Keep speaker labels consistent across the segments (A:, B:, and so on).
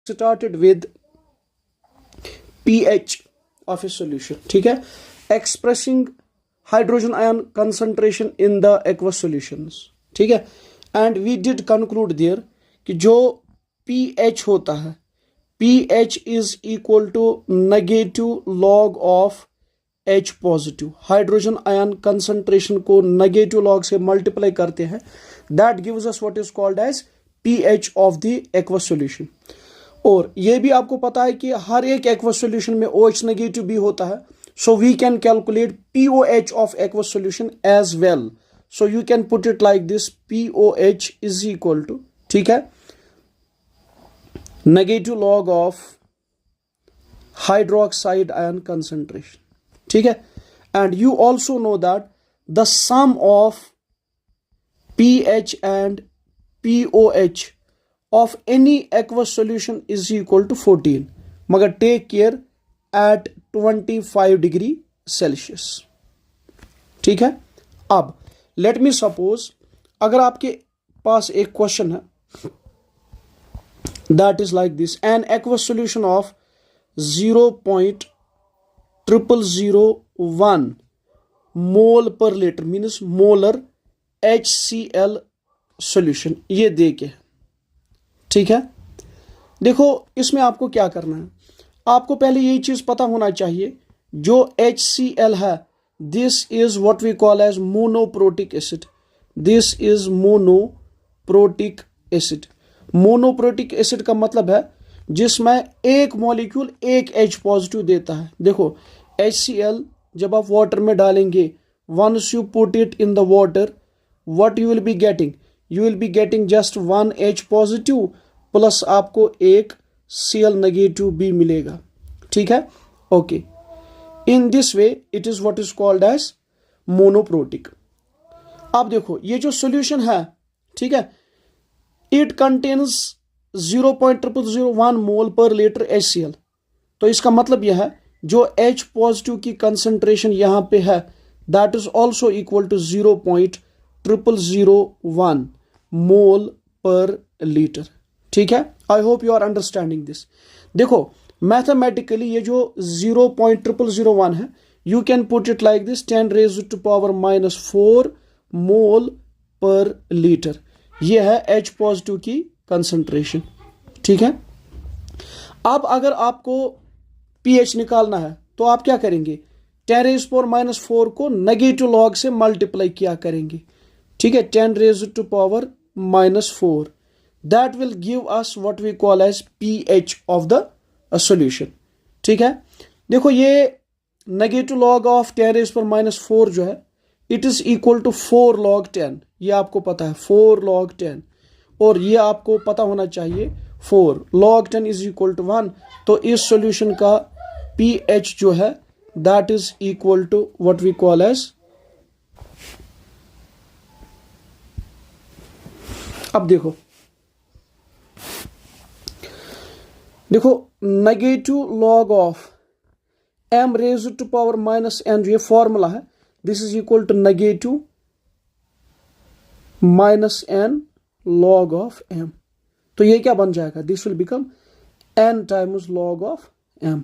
A: started with pH of a solution. ठीक है, expressing hydrogen ion concentration in the aqueous solutions. ठीक है, and we did conclude there कि जो pH होता है, pH is equal to negative log of H positive. Hydrogen ion concentration को negative log से मल्टीप्लाई करते हैं, that gives us what is called as pH of the aqueous solution. और ये भी आपको पता है कि हर एक एक्वस सॉल्यूशन में OH नेगेटिव भी होता है, so we can calculate POH of aqueous solution as well. So you can put it like this, POH is equal to, ठीक है, negative log of hydroxide ion concentration. ठीक है, and you also know that the sum of pH and POH of any aqueous solution is equal to 14, मगर take care at 25 degree Celsius. ठीक है, अब let me suppose अगर आपके पास एक question है that is like this, an aqueous solution of 0.0001 mole पर litre means molar HCl solution ये दे के. ठीक है, देखो इसमें आपको क्या करना है, आपको पहले यही चीज पता होना चाहिए, जो HCl है this is what we call as monoprotic acid. This is monoprotic acid. Monoprotic acid का मतलब है जिसमें एक मॉलिक्यूल एक H पॉजिटिव देता है. देखो HCl जब आप वाटर में डालेंगे, once you put it in the water, what you will be getting, you will be getting just one H positive plus आपको एक Cl नेगेटिव भी मिलेगा. ठीक है, okay. In this way it is what is called as monoprotic. अब देखो ये जो सॉल्यूशन है, ठीक है, इट कंटेन्स 0.0001 मोल पर लीटर HCl. तो इसका मतलब यह है जो H पॉजिटिव की कंसंट्रेशन यहां पे है that is also equal to 0.0001 mole पर लीटर. ठीक है, I hope you are understanding this. देखो मैथमेटिकली ये जो 0.0001 है, you can put it like this, 10⁻⁻⁴ mole पर लीटर. ये है H पॉजिटिव की कंसंट्रेशन. ठीक है, अब अगर आपको pH निकालना है तो आप क्या करेंगे, 10⁻⁻⁴ को नेगेटिव लॉग से मल्टीप्लाई किया करेंगे. ठीक है, 10⁻⁻⁴ that will give us what we call as pH of the solution. ठीक है, देखो ये नेगेटिव लॉग ऑफ 10⁻⁻⁴ जो है it is equal to 4 log 10. ये आपको पता है 4 log 10, और ये आपको पता होना चाहिए 4 log 10 इज इक्वल टू 1. तो इस सॉल्यूशन का pH जो है that is equal to what we call as, अब देखो नेगेटिव लॉग ऑफ m⁻⁻n जो ये फॉर्मूला है, this is equal to negative -n log of m. तो ये क्या बन जाएगा, this will become n times log of m.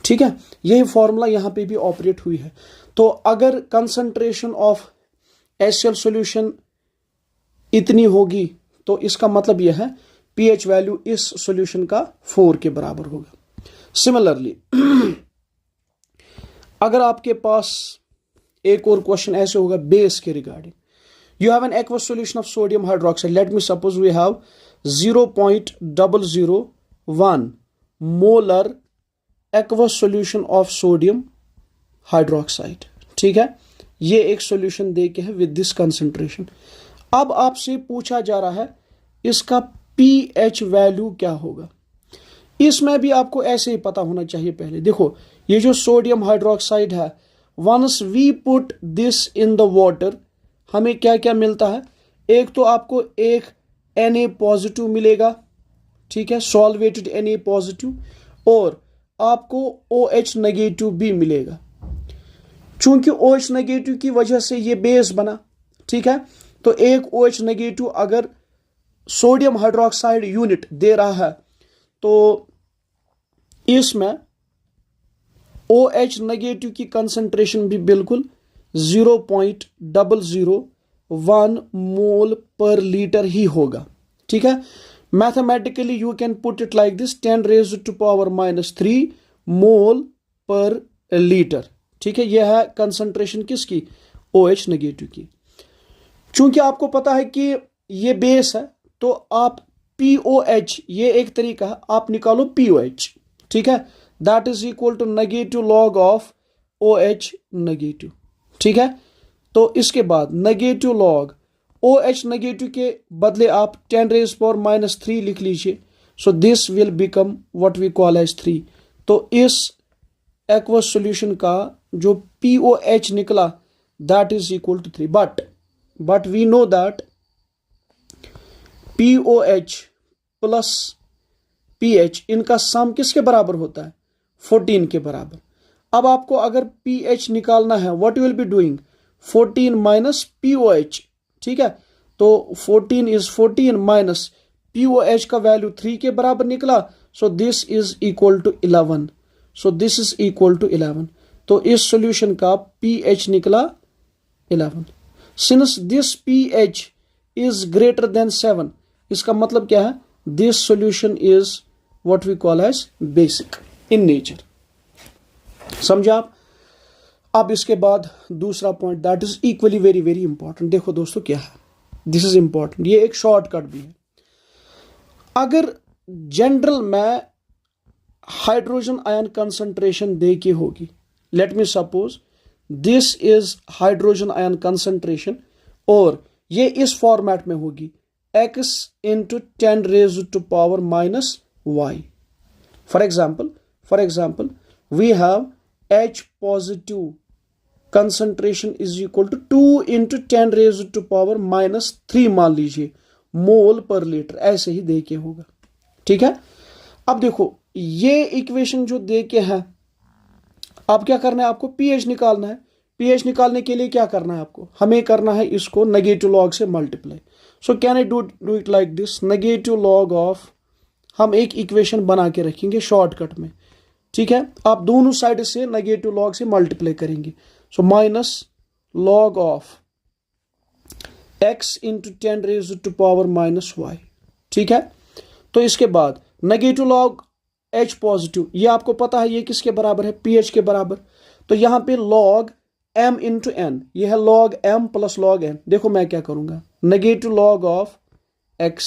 A: ठीक है, यही फॉर्मूला यहां पे भी ऑपरेट हुई है. तो अगर कंसंट्रेशन ऑफ HCl सॉल्यूशन इतनी होगी तो इसका मतलब यह है pH वैल्यू इस सॉल्यूशन का 4 के बराबर होगा. सिमिलरली अगर आपके पास एक और क्वेश्चन ऐसे होगा बेस के regarding, you have an aqueous solution of sodium hydroxide. Let me suppose we have 0.001 molar aqueous solution of sodium hydroxide. ठीक है, ये एक सॉल्यूशन दे के है विद दिस कंसंट्रेशन. अब आपसे पूछा जा रहा है इसका pH वैल्यू क्या होगा. इसमें भी आपको ऐसे ही पता होना चाहिए. पहले देखो ये जो सोडियम हाइड्रोक्साइड है, once we put this in the water, हमें क्या क्या मिलता है, एक तो आपको एक Na पॉजिटिव मिलेगा. ठीक है, सॉल्वेटेड Na पॉजिटिव, और आपको OH नेगेटिव भी मिलेगा. चूंकि OH नेगेटिव की वजह से ये बेस बना. ठीक है, तो एक OH नेगेटिव अगर सोडियम हाइड्रोक्साइड यूनिट दे रहा है तो इसमें OH नेगेटिव की कंसंट्रेशन भी बिल्कुल 0.001 मोल पर लीटर ही होगा। ठीक है, mathematically you can put it like this 10⁻³ मोल पर लीटर। ठीक है, यह है कंसंट्रेशन किसकी, OH नेगेटिव की। चूंकि आपको पता है कि ये बेस है तो आप POH, ये एक तरीका है, आप निकालो POH। ठीक है, that is equal to negative log of OH negative. ठीक है, तो इसके बाद नेगेटिव लॉग OH नेगेटिव के बदले आप 10⁻³ लिख लीजिए। So this will become what we call as 3। तो इस एक्वस सॉल्यूशन का जो POH निकला that is equal to 3। But we know that POH plus pH इनका सम किसके बराबर होता है, 14 के बराबर। अब आपको अगर pH निकालना है, what you will be doing, 14 minus POH। ठीक है, तो 14 इज 14 माइनस POH का वैल्यू 3 के बराबर निकला। So this is equal to 11। So this is equal to 11। तो इस सॉल्यूशन का pH निकला 11। Since this pH is greater than 7, इसका मतलब क्या है, this solution is what we call as basic in nature. समझा आप। अब इसके बाद दूसरा point that is equally very very important. देखो दोस्तों क्या है, दिस इज इंपॉर्टेंट, ये एक शॉर्टकट भी है। अगर जनरल में हाइड्रोजन आयन कंसंट्रेशन दे के होगी, let me suppose this is hydrogen ion concentration और ये इस फॉर्मेट में होगी x into 10⁻⁻⁻y। For example, we have H positive concentration is equal to 2 into 10⁻³ मान लीजिए मोल पर लीटर, ऐसे ही दे के होगा। ठीक है, अब देखो ये इक्वेशन जो दे के है, अब क्या करना है, आपको pH निकालना है। pH निकालने के लिए क्या करना है आपको, हमें करना है इसको नेगेटिव लॉग से multiply. So can I do it like this, negative log of, हम एक इक्वेशन बना के रखेंगे शॉर्टकट में। ठीक है, आप दोनों साइड से नेगेटिव लॉग से मल्टीप्लाई करेंगे। So minus log of x into 10⁻⁻⁻y। ठीक है, तो इसके बाद नेगेटिव लॉग H पॉजिटिव, ये आपको पता है ये किसके बराबर है, pH के बराबर। तो यहां पे लॉग m इंटू n, ये है log m plus log n। देखो मैं क्या करूंगा, negative log of x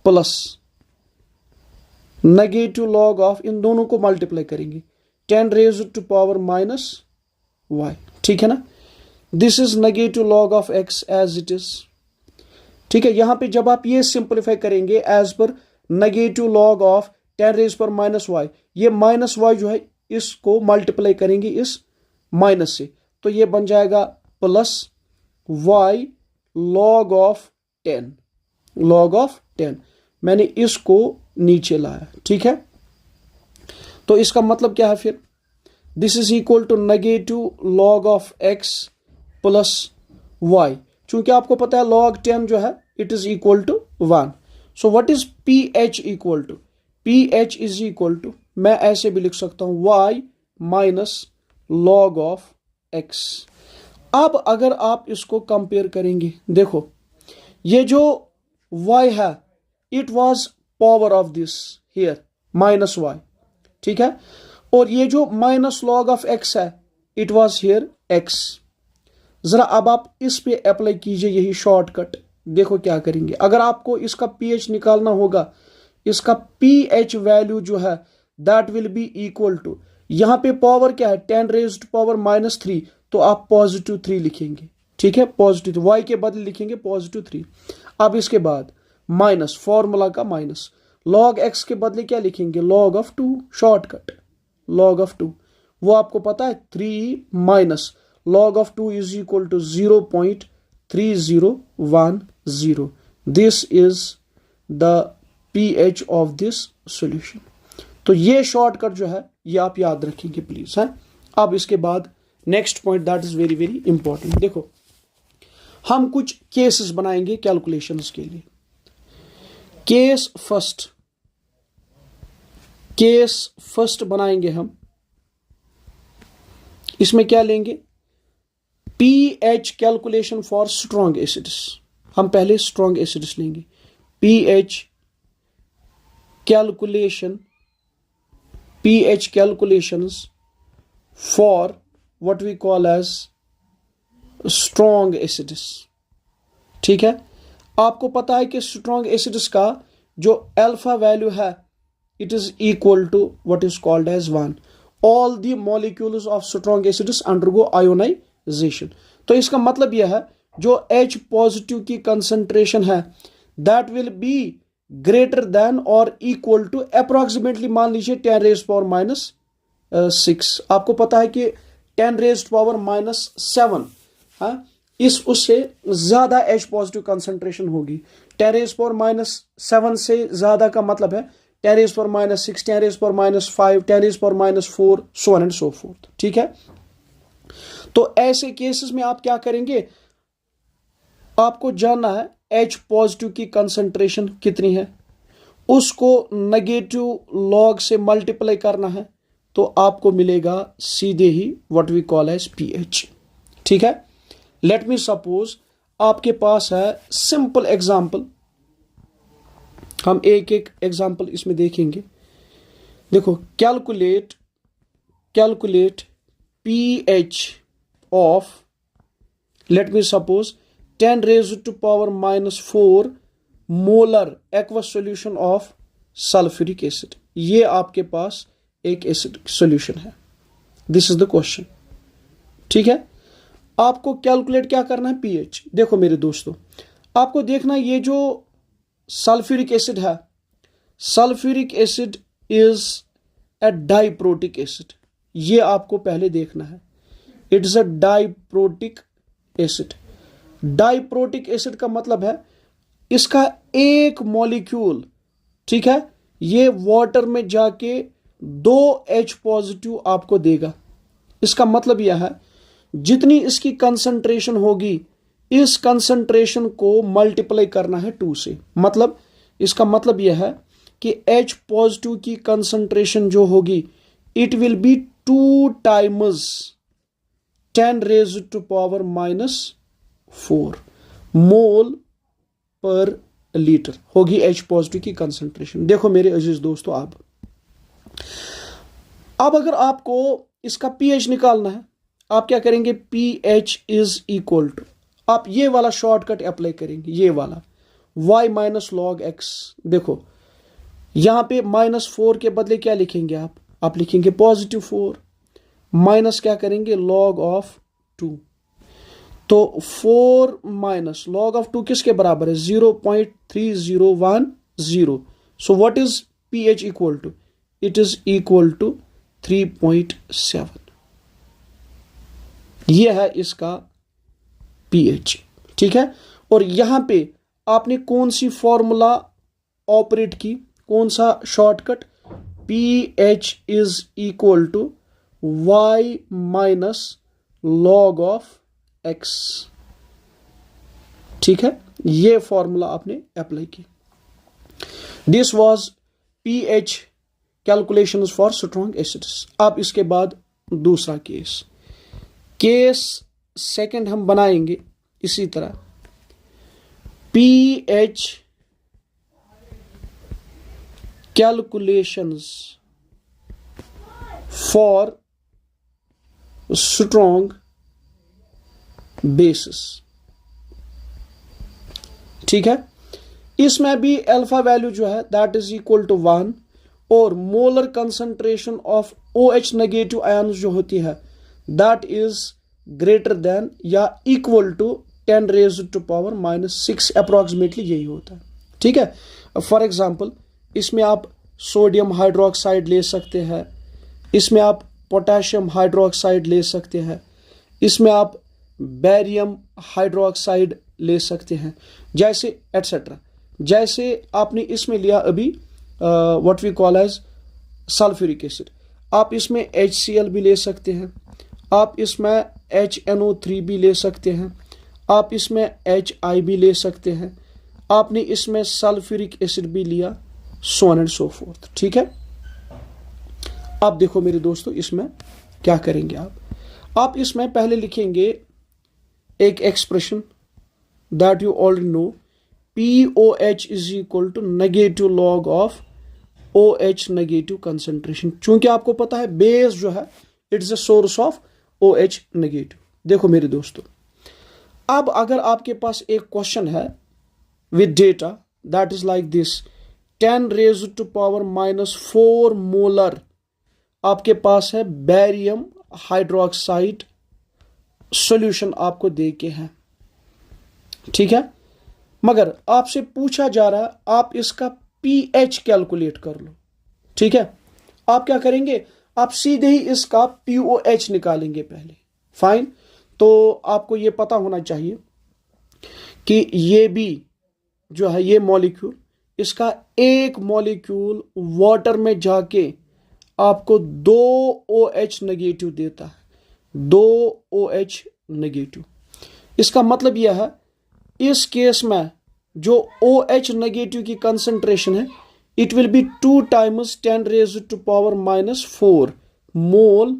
A: plus negative log of, इन दोनों को मल्टीप्लाई करेंगे 10⁻⁻y। ठीक है ना, this is negative log of x as it is. ठीक है, यहां पे जब आप ये सिंप्लीफाई करेंगे as per negative log of 10⁻⁻y, ये माइनस y जो है इसको मल्टीप्लाई करेंगे इस माइनस से, तो ये बन जाएगा plus y log of 10। Log of 10 मैंने इसको नीचे लाया। ठीक है, तो इसका मतलब क्या है फिर, this is equal to negative log of x plus y। चूंकि आपको पता है लॉग 10 जो है it is equal to 1। So what is pH equal to, pH is equal to, मैं ऐसे भी लिख सकता हूं y minus log of x। अब अगर आप इसको कंपेयर करेंगे, देखो ये जो y है it was power of this here minus y। ठीक है, और ये जो माइनस लॉग ऑफ x है इट वाज हियर x। जरा अब आप इस पे अप्लाई कीजिए यही शॉर्टकट। देखो क्या करेंगे, अगर आपको इसका pH निकालना होगा, इसका pH वैल्यू जो है that will be equal to, यहां पे पावर क्या है 10⁻⁻³ तो आप पॉजिटिव 3 लिखेंगे। ठीक है, पॉजिटिव y के बदले लिखेंगे पॉजिटिव 3। अब इसके बाद माइनस, फॉर्मूला का माइनस, लॉग x के बदले क्या लिखेंगे, log of 2, shortcut log of 2। वो आपको पता है 3 minus log of 2 is equal to 0.3010. This is the pH of this solution. तो ये शॉर्टकट जो है ये आप याद रखेंगे प्लीज है। अब इसके बाद next point that is very very important. देखो हम कुछ केसेस बनाएंगे कैलकुलेशंस के लिए। केस फर्स्ट, केस फर्स्ट बनाएंगे हम। इसमें क्या लेंगे, pH calculation for strong acids. हम पहले स्ट्रॉन्ग एसिड्स लेंगे। PH calculations for what we call as strong acids. ठीक है, आपको पता है कि स्ट्रॉन्ग एसिड्स का जो अल्फा वैल्यू है it is equal to what is called as 1। All the molecules of strong acids undergo ionization. तो इसका मतलब यह है जो H पॉजिटिव की कंसंट्रेशन है that will be greater than और इक्वल टू अप्रोक्सीमेटली, मान लीजिए 10⁻⁻⁶। आपको पता है कि 10⁻⁻⁷ हाँ, उससे ज्यादा H पॉजिटिव कंसंट्रेशन होगी। 10⁻⁻⁷ से ज्यादा का मतलब है 10⁻⁻�6, 10⁻⁻5, 10⁻⁴, so on and so forth। ठीक है, तो ऐसे केसेस में आप क्या करेंगे, आपको जानना है H पॉजिटिव की कंसंट्रेशन कितनी है, उसको नेगेटिव लॉग से मल्टीप्लाई करना है, तो आपको मिलेगा सीधे ही what we call as pH। ठीक है, लेट मी सपोज आपके पास है सिंपल एग्जांपल, हम एक एक एग्जांपल इसमें देखेंगे। देखो, calculate pH of, let me suppose 10⁻⁻⁴ molar aqueous solution of sulphuric acid. ये आपके पास एक एसिड सॉल्यूशन है। This is the question. ठीक है, आपको कैलकुलेट क्या करना है, pH। देखो मेरे दोस्तों, आपको देखना ये जो सल्फ्यूरिक एसिड है, sulphuric acid is a diprotic acid. ये आपको पहले देखना है, it is a diprotic acid. Diprotic acid का मतलब है इसका एक मॉलिक्यूल, ठीक है, ये वाटर में जाके 2 H पॉजिटिव आपको देगा। इसका मतलब यह है जितनी इसकी कंसंट्रेशन होगी इस कंसंट्रेशन को मल्टीप्लाई करना है 2 से। मतलब इसका मतलब यह है कि H पॉजिटिव की कंसंट्रेशन जो होगी it will B 2 times 10⁻⁻⁴ mole पर लीटर होगी H पॉजिटिव की कंसंट्रेशन। देखो मेरे अजीज दोस्तों, अब अगर आपको इसका pH निकालना है, आप क्या करेंगे, pH इज इक्वल टू, आप ये वाला शॉर्टकट अप्लाई करेंगे, ये वाला y माइनस लॉग x। देखो यहां पे -4 के बदले क्या लिखेंगे आप लिखेंगे +4, माइनस क्या करेंगे log ऑफ 2। तो 4 माइनस log ऑफ 2 किसके बराबर है, 0.3010। So what is pH equal to, it is equal to 3.7। यह है इसका pH। ठीक है, और यहां पे आपने कौन सी फॉर्मूला ऑपरेट की, कौन सा shortcut, pH is equal to y minus log of x। ठीक है, ये फॉर्मूला आपने अप्लाई की। This was pH calculations for strong acids. अब इसके बाद दूसरा केस सेकंड हम बनाएंगे इसी तरह, pH calculations for strong bases. ठीक है, इसमें भी अल्फा वैल्यू जो है दैट इज इक्वल टू 1 और molar concentration of OH negative ion जो होती है दैट इज ग्रेटर देन या इक्वल टू 10⁻⁻⁶। अप्रोक्सीमेटली यही होता है। ठीक है, फॉर एग्जांपल इसमें आप सोडियम हाइड्रोक्साइड ले सकते हैं, इसमें आप पोटेशियम हाइड्रोक्साइड ले सकते हैं, इसमें आप बेरियम हाइड्रोक्साइड ले सकते हैं, जैसे एटसेट्रा। जैसे आपने इसमें लिया अभी what we call as sulphuric acid, आप इसमें HCl भी ले सकते हैं, आप इसमें HNO3 भी ले सकते हैं, आप इसमें HI भी ले सकते हैं, आपने इसमें सल्फ्यूरिक एसिड भी लिया, so on and so forth। ठीक है, अब देखो मेरे दोस्तों, इसमें क्या करेंगे आप इसमें पहले लिखेंगे एक expression that you already know, POH is equal to negative log of OH negative concentration. चूंकि आपको पता है बेस जो है it is a source of OH negative. देखो मेरे दोस्तों, अब अगर आपके पास एक क्वेश्चन है with data that is like this, 10 raised to power -4 molar आपके पास है बेरियम हाइड्रोक्साइड सॉल्यूशन आपको दे के है, ठीक है। मगर आपसे पूछा जा रहा है आप इसका pH कैलकुलेट कर लो, ठीक है। आप क्या करेंगे, आप सीधे ही इसका POH निकालेंगे पहले, फाइन। तो आपको ये पता होना चाहिए कि ये भी जो है ये मॉलिक्यूल, इसका एक मॉलिक्यूल वाटर में जाके आपको 2 OH नेगेटिव देता है, 2 OH नेगेटिव। इसका मतलब यह है इस केस में जो OH नेगेटिव की कंसंट्रेशन है it will B 2 times 10 raised to power -4 मोल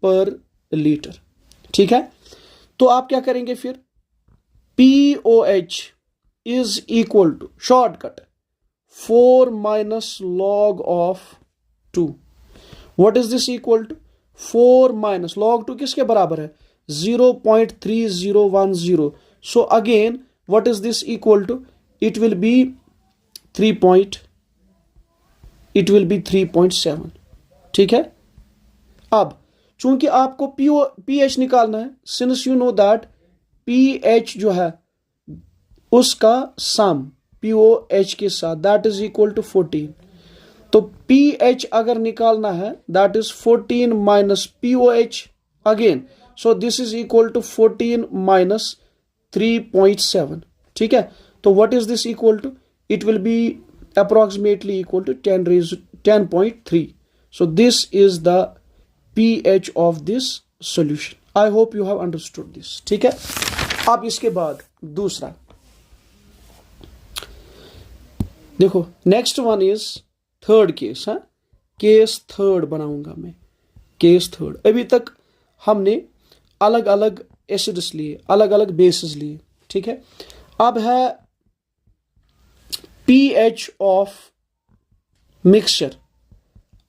A: पर लीटर, ठीक है। तो आप क्या करेंगे फिर, POH is equal to shortcut 4 minus log of 2। What is this equal to, 4 minus log 2 किसके बराबर है, 0.3010। So again what is this equal to, it will be 3.7, ठीक है। अब चूंकि आपको pH निकालना है, since you know that pH जो है उसका सम POH के साथ दैट इज इक्वल टू 14। तो pH अगर निकालना है that is 14 minus POH again, so this is equal to 14 minus 3.7, ठीक है। तो what is this equal to, it will be approximately equal to 10.3। so this is the pH of this solution। I hope you have understood this, ठीक है। अब इसके बाद दूसरा देखो, next one is third case है, केस थर्ड बनाऊंगा मैं, केस थर्ड। अभी तक हमने अलग अलग एसिड्स लिए, अलग अलग बेसिस लिए, ठीक है। अब है pH ऑफ मिक्सचर।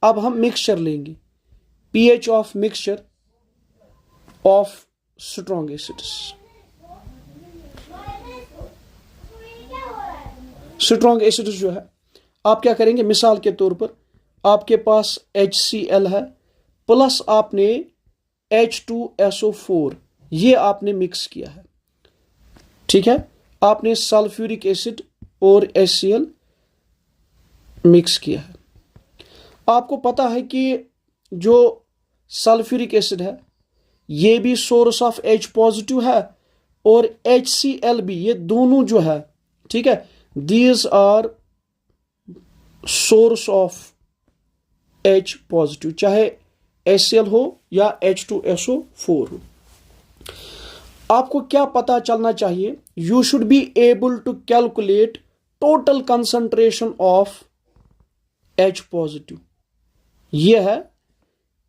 A: अब हम मिक्सचर लेंगे, pH of mixture of strong acids. Strong acids जो है आप क्या करेंगे, मिसाल के तौर पर आपके पास HCl है प्लस आपने H2SO4 ये आपने मिक्स किया है, ठीक है। आपने सल्फ्यूरिक एसिड और HCl मिक्स किया है। आपको पता है कि जो सल्फ्यूरिक एसिड है ये भी सोर्स ऑफ H पॉजिटिव है और HCl भी, ये दोनों जो है, ठीक है, these are source of H positive, चाहे HCl हो या H2SO4 हो। आपको क्या पता चलना चाहिए, you should be able to calculate total concentration of H positive, ये है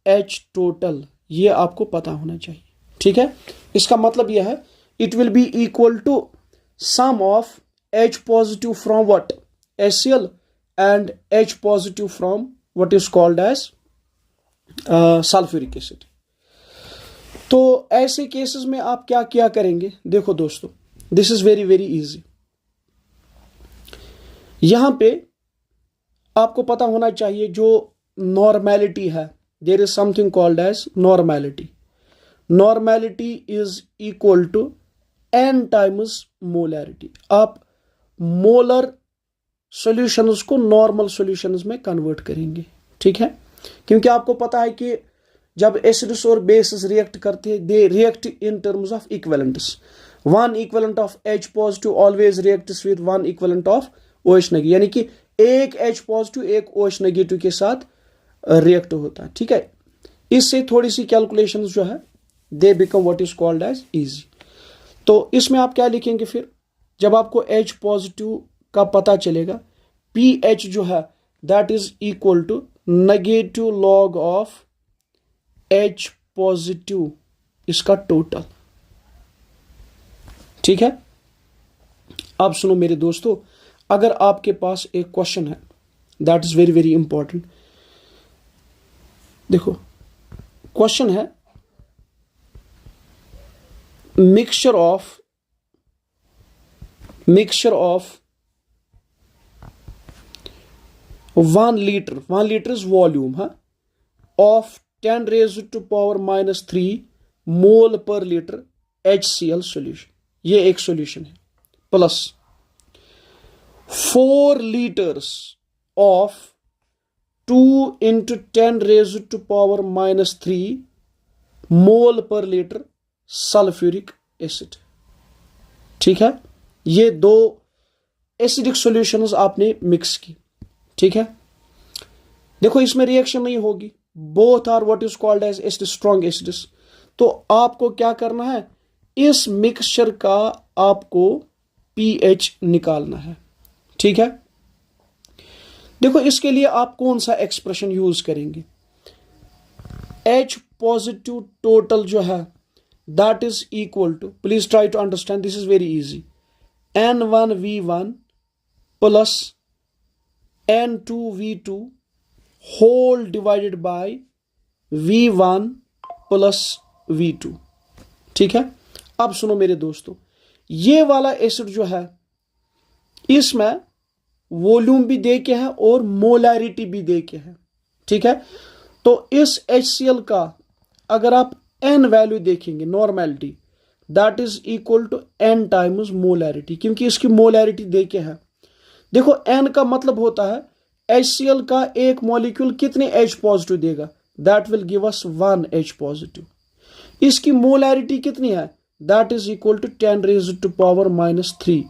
A: H टोटल, ये आपको पता होना चाहिए, ठीक है। इसका मतलब यह है it will be equal to sum of H positive from what, HCl and H positive from what is called as sulphuric acid. तो ऐसे केसेस में आप क्या क्या करेंगे, देखो दोस्तों, this is very very easy. यहां पे आपको पता होना चाहिए जो नॉर्मेलिटी है, there is something called as normality. Normality is equal to n times molarity. आप मोलर सॉल्यूशंस को नॉर्मल सॉल्यूशंस में कन्वर्ट करेंगे, ठीक है। क्योंकि आपको पता है कि जब एसिड्स और बेसिस रिएक्ट करते हैं they react in terms of equivalents. One equivalent of H positive always reacts with one equivalent of OH negative, यानी कि एक H पॉजिटिव एक OH नेगेटिव के साथ रिएक्ट होता है, ठीक है। इससे थोड़ी सी कैलकुलेशंस जो है they become what is called as easy. तो इसमें आप क्या लिखेंगे फिर, जब आपको H पॉजिटिव का पता चलेगा, pH जो है that is equal to negative log of H positive, इसका टोटल। ठीक है, अब सुनो मेरे दोस्तों, अगर आपके पास एक क्वेश्चन है that is very very important. देखो क्वेश्चन है mixture of 1 litre, 1 litre is volume of 10 raised to power -3 मोल पर लीटर HCl सॉल्यूशन, ये एक सॉल्यूशन है, plus 4 litres of 2 × 10 raised to power -3 मोल पर लीटर सल्फ्यूरिक एसिड। ठीक है, ये दो एसिडिक सॉल्यूशंस आपने मिक्स की। ठीक है, देखो इसमें रिएक्शन नहीं होगी, both are what is called as acid, strong acids. तो आपको क्या करना है, इस मिक्सचर का आपको pH निकालना है। ठीक है, देखो इसके लिए आप कौन सा एक्सप्रेशन यूज करेंगे, H पॉजिटिव टोटल जो है that is equal to, please try to understand, this is very easy, N1V1 plus N2V2 whole divided by V1 plus V2। ठीक है, अब सुनो मेरे दोस्तों, ये वाला एसिड जो है इसमें वॉल्यूम भी दे के है और मोलैरिटी भी दे के है। ठीक है, तो इस HCl का अगर आप N वैल्यू देखेंगे, normality that is equal to N times molarity, क्योंकि इसकी मोलैरिटी दे के है। देखो N का मतलब होता है HCl का एक मॉलिक्यूल कितने H पॉजिटिव देगा, that will give us 1 H positive. इसकी मोलैरिटी कितनी है, that is equal to 10 raised to power -3।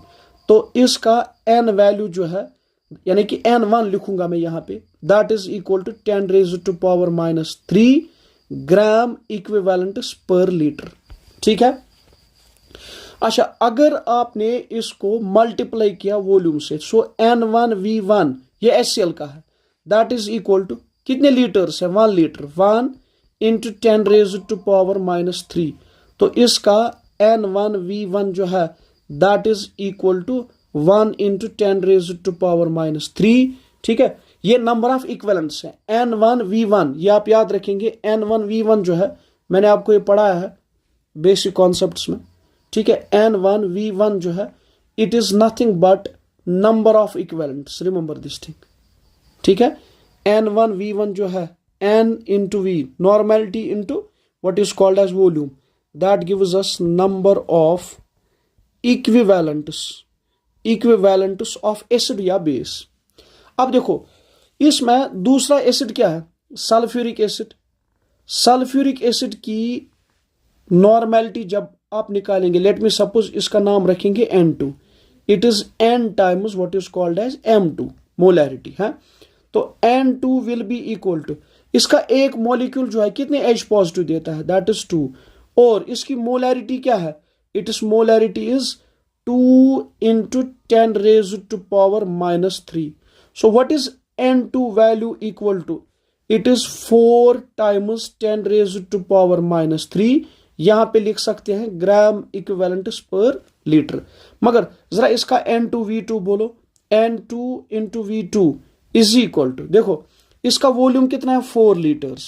A: तो इसका N वैल्यू जो है, यानी कि N1 लिखूंगा मैं यहां पे, that is equal to 10 raised to power -3 gram equivalent per litre. ठीक है, अच्छा अगर आपने इसको मल्टीप्लाई किया वॉल्यूम से, सो N1V1 ये HCl का है, दैट इज इक्वल टू कितने लीटर्स है, 1 लीटर, 1 × 10 raised to power -3। तो इसका N1V1 जो है that is equal to 1 × 10 raised to power -3। ठीक है, ये नंबर ऑफ इक्विवेलेंट्स है। N1V1 ये आप याद रखेंगे, N1V1 जो है मैंने आपको ये पढ़ाया है बेसिक कॉन्सेप्ट्स में। ठीक है, N1V1 जो है it is nothing but number of equivalents, remember this thing. ठीक है, N1V1 जो है N × V, normality into what is called as volume, that gives us number of equivalents of acid या बेस। अब देखो इसमें दूसरा एसिड क्या है, सल्फ्यूरिक एसिड। सल्फ्यूरिक एसिड की नॉर्मेलिटी जब आप निकालेंगे, लेट मी सपोज इसका नाम रखेंगे N2, it is N times what is called as M2 molarity है। तो N2 will be equal to, इसका एक मॉलिक्यूल जो है कितने H पॉजिटिव देता है, दैट इज 2, और इसकी मोलैरिटी क्या है, it is molarity is 2 × 10 raised to power -3। So what is N2 value equal to, it is 4 times 10 raised to power -3। यहां पे लिख सकते हैं ग्राम इक्विवेलेंट्स पर लीटर। मगर जरा इसका N2V2 बोलो, N2 × V2 is equal to, देखो इसका वॉल्यूम कितना है, 4 लीटर्स।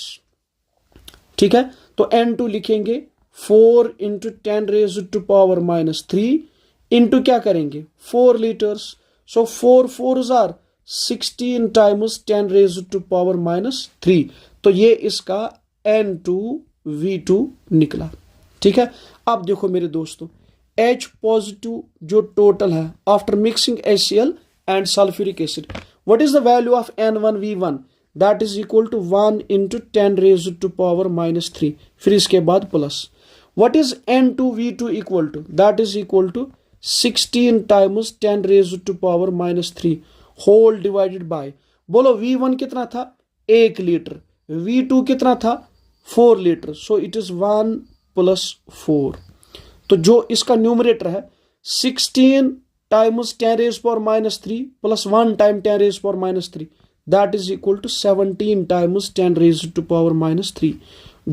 A: ठीक है, तो N2 लिखेंगे 4 × 10 raised to power -3 इंटू क्या करेंगे 4 litres. So 4 4s are 16 times 10 raised to power -3। तो ये इसका N2V2 निकला। ठीक है, अब देखो मेरे दोस्तों, H पॉजिटिव जो टोटल है after mixing HCl and sulphuric acid, what is the value of N1V1, that is equal to 1 × 10 raised to power -3। फिर इसके बाद plus, what is N2V2 equal to, that is equal to 16 times 10 raised to power -3 whole divided by, बोलो V1 कितना था, 1 litre, V2 कितना था, 4 litre. So it is 1 + 4। तो जो इसका न्यूमरेटर है 16 times 10 raised to power -3 plus 1 time 10 raised to power -3, that is equal to 17 times 10 raised to power minus 3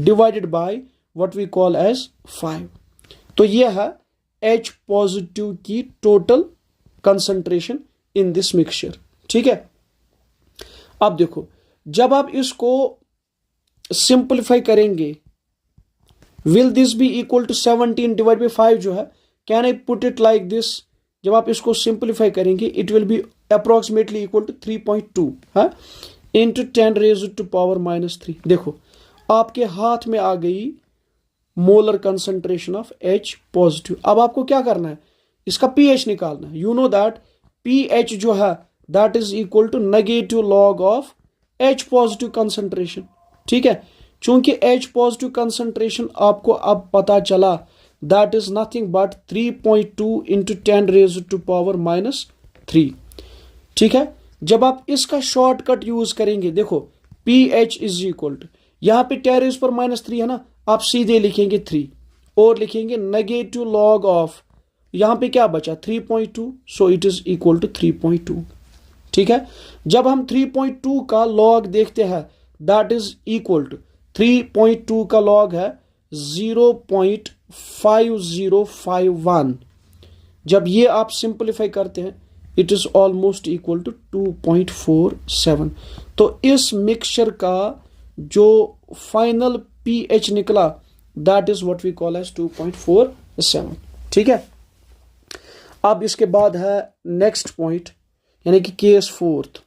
A: divided by what we call as 5. तो ये है H positive की total concentration in this mixture, ठीक है। अब देखो, जब आप इसको सिंपलीफाई करेंगे, will this be equal to 17 divide by 5 जो है, can I put it like this, जब आप इसको सिंपलीफाई करेंगे it will be approximately equal to 3.2 है into 10 raised to power minus 3। देखो आपके हाथ में आ गई molar concentration of H positive. अब आपको क्या करना है, इसका pH निकालना है। यू नो दैट pH जो है that is equal to negative log of H positive concentration, ठीक है। चूंकि H पॉजिटिव कंसंट्रेशन आपको अब पता चला that is nothing but 3.2 into 10 raised to power minus 3, ठीक है। जब आप इसका शॉर्टकट यूज करेंगे, देखो pH इज इक्वल टू, यहां पे 10 रेज पर माइनस 3 है ना, आप सीधे लिखेंगे 3 और लिखेंगे नेगेटिव लॉग ऑफ, यहां पे क्या बचा 3.2, so it is equal to 3.2, ठीक है। जब हम 3.2 का लॉग देखते हैं दैट इज इक्वल टू 3.2 का लॉग है 0.5051। जब ये आप सिंपलीफाई करते हैं it is almost equal to 2.47। तो इस मिक्सचर का जो फाइनल pH निकला that is what we call as 2.47, ठीक है। अब इसके बाद है नेक्स्ट पॉइंट, यानी कि केस 4th।